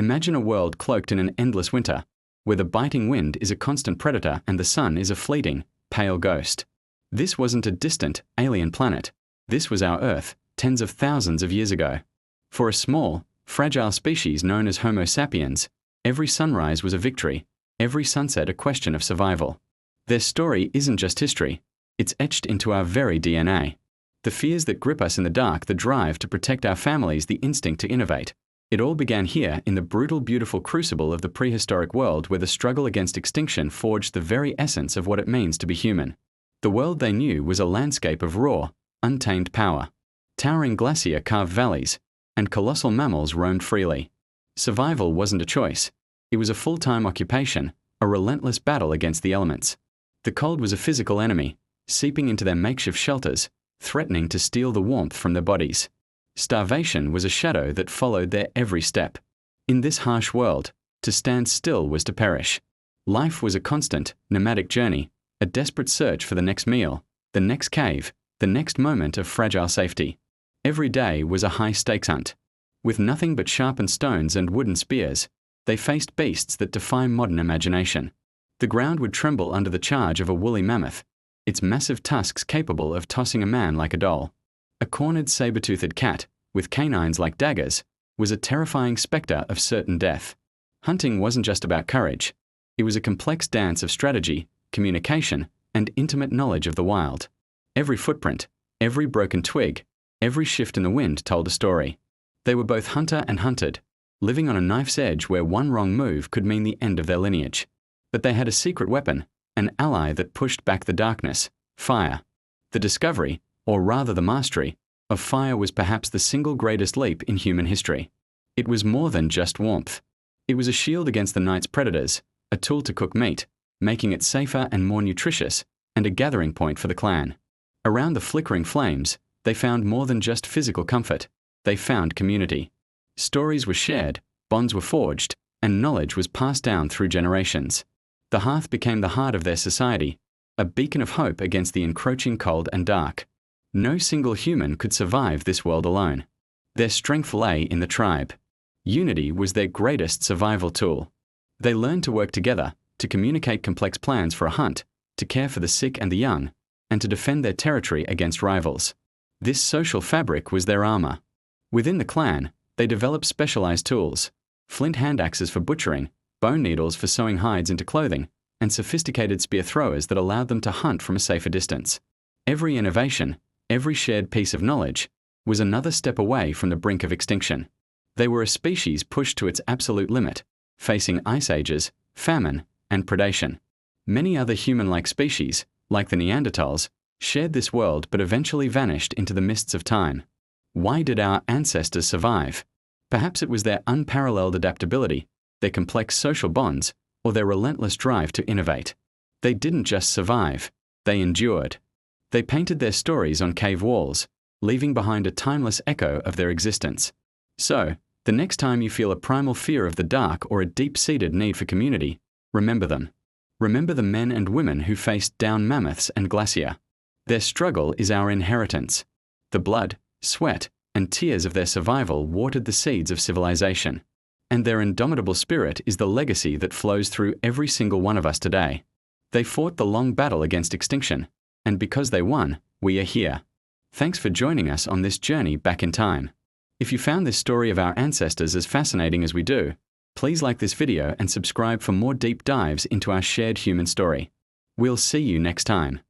Imagine a world cloaked in an endless winter, where the biting wind is a constant predator and the sun is a fleeting, pale ghost. This wasn't a distant, alien planet. This was our Earth, tens of thousands of years ago. For a small, fragile species known as Homo sapiens, every sunrise was a victory, every sunset a question of survival. Their story isn't just history, it's etched into our very DNA. The fears that grip us in the dark, the drive to protect our families, the instinct to innovate. It all began here in the brutal, beautiful crucible of the prehistoric world, where the struggle against extinction forged the very essence of what it means to be human. The world they knew was a landscape of raw, untamed power. Towering glacier carved valleys, and colossal mammals roamed freely. Survival wasn't a choice. It was a full-time occupation, a relentless battle against the elements. The cold was a physical enemy, seeping into their makeshift shelters, threatening to steal the warmth from their bodies. Starvation was a shadow that followed their every step. In this harsh world, to stand still was to perish. Life was a constant, nomadic journey, a desperate search for the next meal, the next cave, the next moment of fragile safety. Every day was a high-stakes hunt. With nothing but sharpened stones and wooden spears, they faced beasts that defy modern imagination. The ground would tremble under the charge of a woolly mammoth, its massive tusks capable of tossing a man like a doll. A cornered saber-toothed cat, with canines like daggers, was a terrifying spectre of certain death. Hunting wasn't just about courage. It was a complex dance of strategy, communication, and intimate knowledge of the wild. Every footprint, every broken twig, every shift in the wind told a story. They were both hunter and hunted, living on a knife's edge where one wrong move could mean the end of their lineage. But they had a secret weapon, an ally that pushed back the darkness: fire. The discovery, or rather the mastery, of fire was perhaps the single greatest leap in human history. It was more than just warmth. It was a shield against the night's predators, a tool to cook meat, making it safer and more nutritious, and a gathering point for the clan. Around the flickering flames, they found more than just physical comfort. They found community. Stories were shared, bonds were forged, and knowledge was passed down through generations. The hearth became the heart of their society, a beacon of hope against the encroaching cold and dark. No single human could survive this world alone. Their strength lay in the tribe. Unity was their greatest survival tool. They learned to work together, to communicate complex plans for a hunt, to care for the sick and the young, and to defend their territory against rivals. This social fabric was their armor. Within the clan, they developed specialized tools: flint hand axes for butchering, bone needles for sewing hides into clothing, and sophisticated spear throwers that allowed them to hunt from a safer distance. Every innovation, every shared piece of knowledge, was another step away from the brink of extinction. They were a species pushed to its absolute limit, facing ice ages, famine, and predation. Many other human-like species, like the Neanderthals, shared this world but eventually vanished into the mists of time. Why did our ancestors survive? Perhaps it was their unparalleled adaptability, their complex social bonds, or their relentless drive to innovate. They didn't just survive, they endured. They painted their stories on cave walls, leaving behind a timeless echo of their existence. So, the next time you feel a primal fear of the dark or a deep-seated need for community, remember them. Remember the men and women who faced down mammoths and glacier. Their struggle is our inheritance. The blood, sweat, and tears of their survival watered the seeds of civilization. And their indomitable spirit is the legacy that flows through every single one of us today. They fought the long battle against extinction, and because they won, we are here. Thanks for joining us on this journey back in time. If you found this story of our ancestors as fascinating as we do, please like this video and subscribe for more deep dives into our shared human story. We'll see you next time.